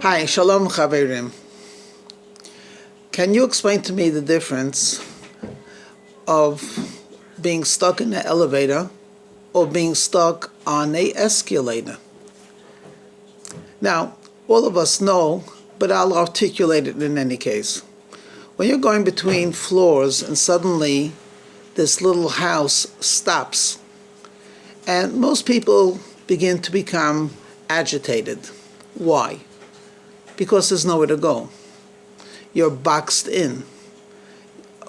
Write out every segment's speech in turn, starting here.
Hi, Shalom Chaverim. Can you explain to me the difference of being stuck in an elevator or being stuck on an escalator? Now, all of us know, but I'll articulate it in any case. When you're going between floors and suddenly this little house stops, and most people begin to become agitated. Why? Because there's nowhere to go. You're boxed in.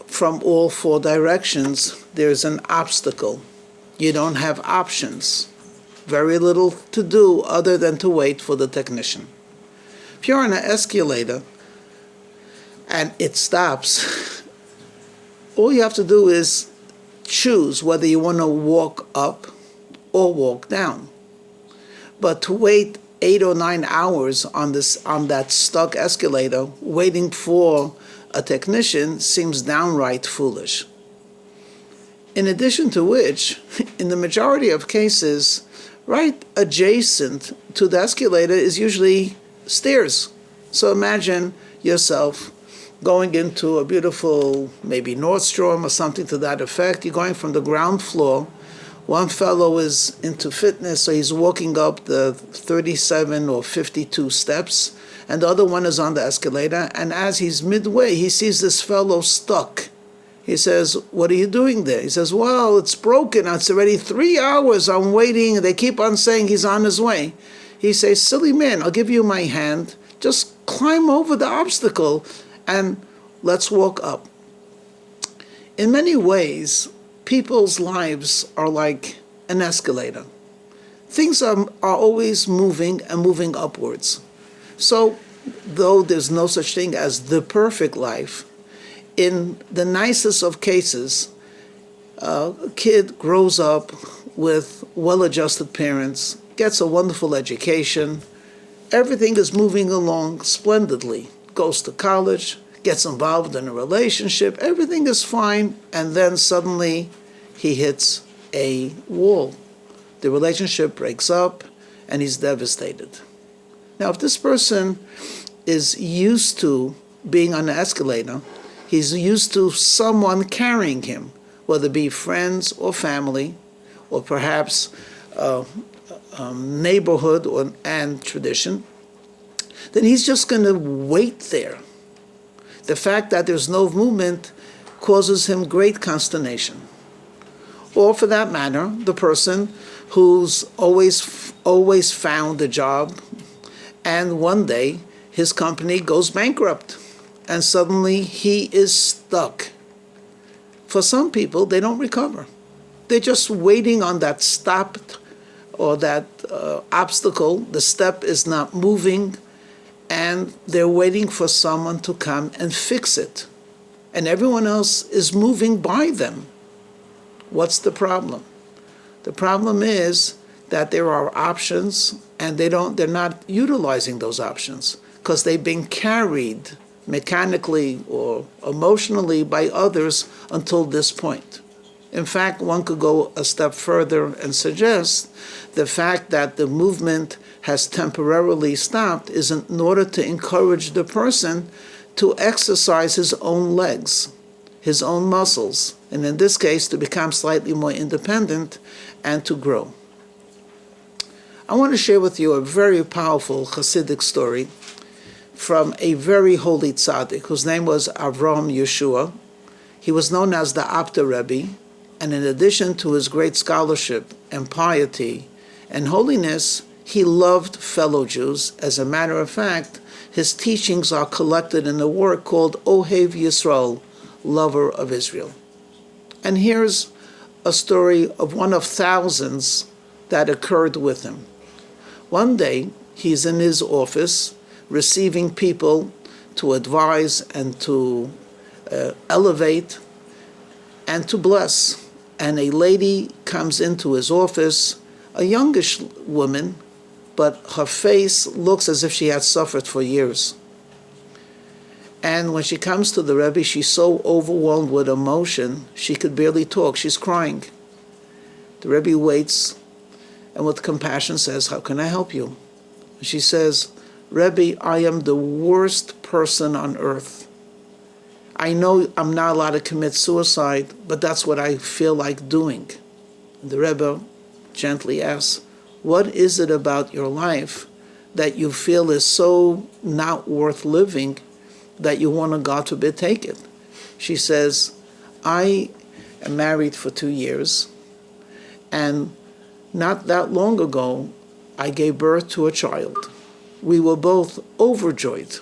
From all four directions, there's an obstacle. You don't have options. Very little to do other than to wait for the technician. If you're on an escalator and it stops, all you have to do is choose whether you want to walk up or walk down. But to wait 8 or 9 hours on that stuck escalator waiting for a technician seems downright foolish. In addition to which, in the majority of cases, right adjacent to the escalator is usually stairs. So imagine yourself going into a beautiful, maybe Nordstrom or something to that effect. You're going from the ground floor. One fellow is into fitness, so he's walking up the 37 or 52 steps, and the other one is on the escalator, and as he's midway, he sees this fellow stuck. He says, "What are you doing there?" He says, "Well, it's broken. It's already 3 hours. I'm waiting. They keep on saying he's on his way." He says, "Silly man, I'll give you my hand. Just climb over the obstacle and let's walk up." In many ways, people's lives are like an escalator. Things are always moving and moving upwards. So, though there's no such thing as the perfect life, in the nicest of cases, a kid grows up with well-adjusted parents, gets a wonderful education, everything is moving along splendidly, goes to college, gets involved in a relationship, everything is fine, and then suddenly he hits a wall. The relationship breaks up, and he's devastated. Now, if this person is used to being on an escalator, he's used to someone carrying him, whether it be friends or family, or perhaps neighborhood and tradition, then he's just going to wait there. The fact that there's no movement causes him great consternation. Or for that matter, the person who's always found a job, and one day his company goes bankrupt, and suddenly he is stuck. For some people, they don't recover. They're just waiting on that stop or that obstacle. The step is not moving, and they're waiting for someone to come and fix it. And everyone else is moving by them. What's the problem? The problem is that there are options, and they're not utilizing those options because they've been carried mechanically or emotionally by others until this point. In fact, one could go a step further and suggest the fact that the movement has temporarily stopped is in order to encourage the person to exercise his own legs, his own muscles, and in this case, to become slightly more independent and to grow. I want to share with you a very powerful Hasidic story from a very holy tzaddik whose name was Avram Yeshua. He was known as the Apta Rebbe, and in addition to his great scholarship and piety and holiness, he loved fellow Jews. As a matter of fact, his teachings are collected in a work called Ohev Yisrael, Lover of Israel. And here's a story of one of thousands that occurred with him. One day, he's in his office receiving people to advise and to elevate and to bless. And a lady comes into his office, a youngish woman, but her face looks as if she had suffered for years. And when she comes to the Rebbe, she's so overwhelmed with emotion, she could barely talk. She's crying. The Rebbe waits and with compassion says, "How can I help you?" She says, Rebbe, I am the worst person on earth. I know I'm not allowed to commit suicide, but that's what I feel like doing. And the Rebbe gently asks, what is it about your life that you feel is so not worth living that you want to, God forbid, take it? She says, I am married for 2 years, and not that long ago, I gave birth to a child. We were both overjoyed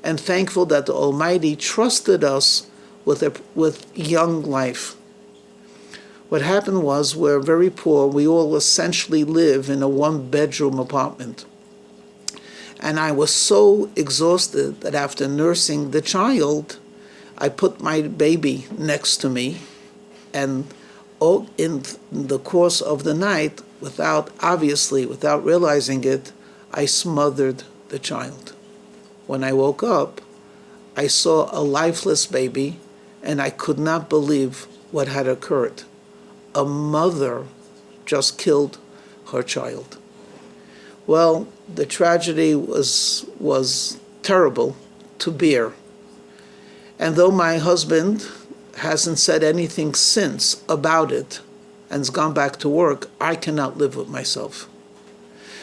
and thankful that the Almighty trusted us with young life. What happened was we're very poor. We all essentially live in a one-bedroom apartment. And I was so exhausted that after nursing the child, I put my baby next to me, and in the course of the night, without realizing it, I smothered the child. When I woke up, I saw a lifeless baby, and I could not believe what had occurred. A mother just killed her child. Well, the tragedy was terrible to bear. And though my husband hasn't said anything since about it and has gone back to work, I cannot live with myself.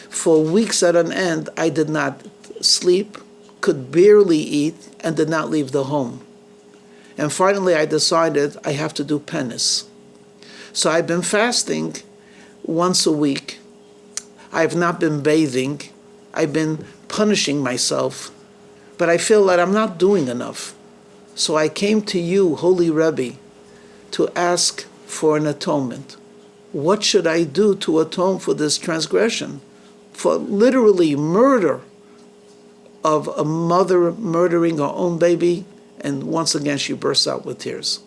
For weeks at an end, I did not sleep, could barely eat, and did not leave the home. And finally, I decided I have to do penance. So I've been fasting once a week. I've not been bathing. I've been punishing myself. But I feel that I'm not doing enough. So I came to you, Holy Rebbe, to ask for an atonement. What should I do to atone for this transgression? For literally murder of a mother murdering her own baby, and once again she bursts out with tears.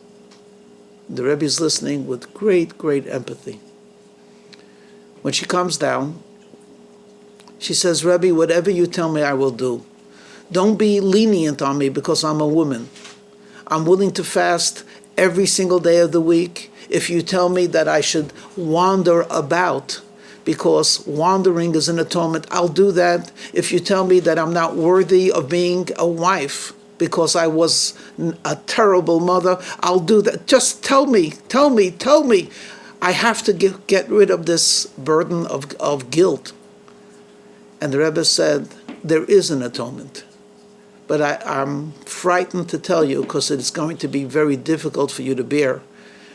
The Rebbe is listening with great, great empathy. When she comes down, she says, Rebbe, whatever you tell me, I will do. Don't be lenient on me because I'm a woman. I'm willing to fast every single day of the week if you tell me that I should wander about because wandering is an atonement. I'll do that. If you tell me that I'm not worthy of being a wife because I was a terrible mother, I'll do that. Just tell me. I have to get rid of this burden of guilt. And the Rebbe said, there is an atonement. But I'm frightened to tell you because it's going to be very difficult for you to bear.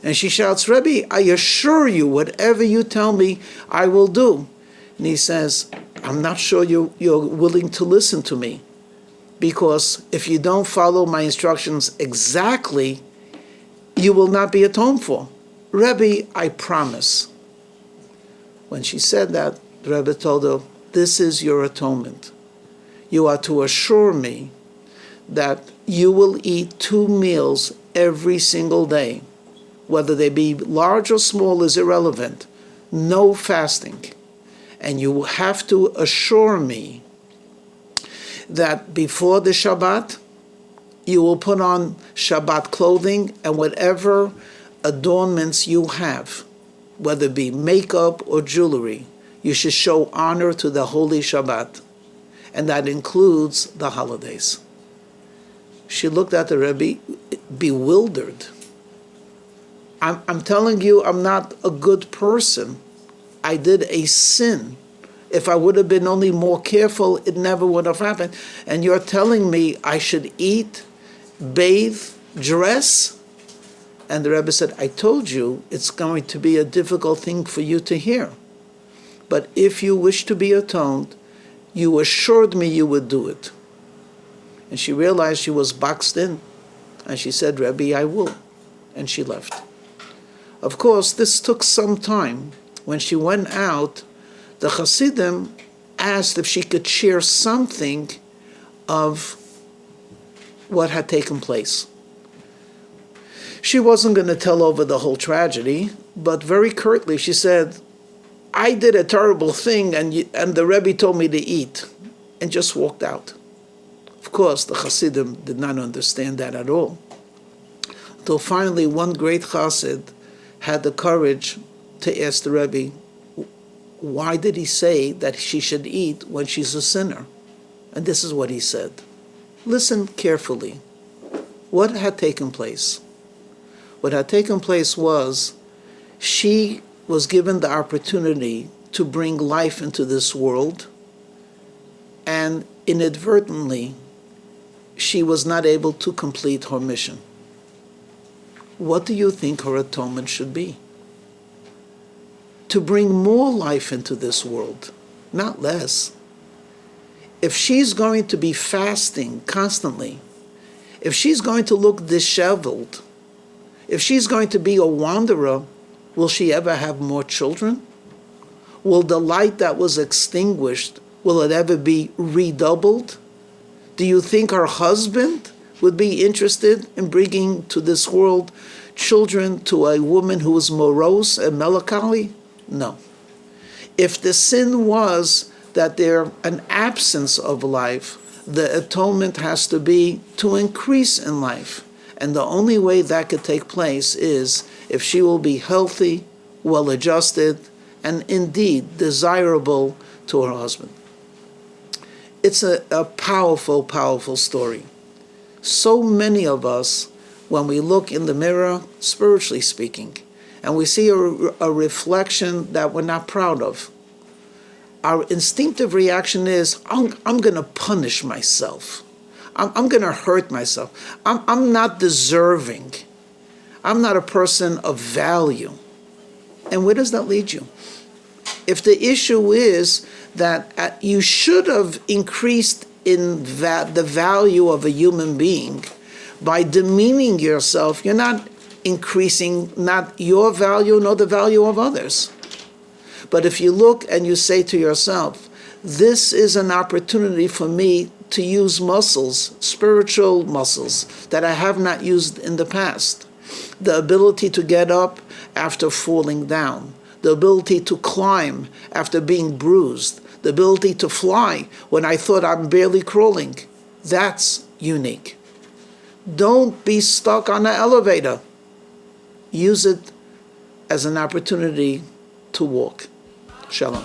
And she shouts, Rebbe, I assure you, whatever you tell me, I will do. And he says, I'm not sure you're willing to listen to me. Because if you don't follow my instructions exactly, you will not be atoned for. Rebbe, I promise. When she said that, the Rebbe told her, this is your atonement. You are to assure me that you will eat 2 meals every single day. Whether they be large or small is irrelevant. No fasting. And you have to assure me that before the Shabbat, you will put on Shabbat clothing and whatever adornments you have, whether it be makeup or jewelry, you should show honor to the holy Shabbat. And that includes the holidays. She looked at the Rebbe bewildered. I'm telling you, I'm not a good person. I did a sin. If I would have been only more careful, it never would have happened. And you're telling me I should eat, bathe, dress? And the Rebbe said, I told you it's going to be a difficult thing for you to hear. But if you wish to be atoned, you assured me you would do it. And she realized she was boxed in. And she said, Rebbe, I will. And she left. Of course, this took some time. When she went out, the Hasidim asked if she could share something of what had taken place. She wasn't going to tell over the whole tragedy, but very curtly she said, I did a terrible thing and the Rebbe told me to eat, and just walked out. Of course, the Hasidim did not understand that at all. Until finally one great Chassid had the courage to ask the Rebbe, why did he say that she should eat when she's a sinner? And this is what he said. Listen carefully. What had taken place? What had taken place was she was given the opportunity to bring life into this world, and inadvertently, she was not able to complete her mission. What do you think her atonement should be? To bring more life into this world, not less. If she's going to be fasting constantly, if she's going to look disheveled, if she's going to be a wanderer, will she ever have more children? Will the light that was extinguished, will it ever be redoubled? Do you think her husband would be interested in bringing to this world children to a woman who is morose and melancholy? No. If the sin was that there's an absence of life, the atonement has to be to increase in life. And the only way that could take place is if she will be healthy, well-adjusted, and indeed desirable to her husband. It's a powerful, powerful story. So many of us, when we look in the mirror, spiritually speaking, and we see a reflection that we're not proud of, our instinctive reaction is, I'm going to punish myself. I'm going to hurt myself. I'm not deserving. I'm not a person of value. And where does that lead you? If the issue is that you should have increased in the value of a human being by demeaning yourself, you're not increasing not your value nor the value of others. But if you look and you say to yourself, this is an opportunity for me to use muscles, spiritual muscles, that I have not used in the past. The ability to get up after falling down. The ability to climb after being bruised. The ability to fly when I thought I'm barely crawling. That's unique. Don't be stuck on the elevator. Use it as an opportunity to walk. Shalom.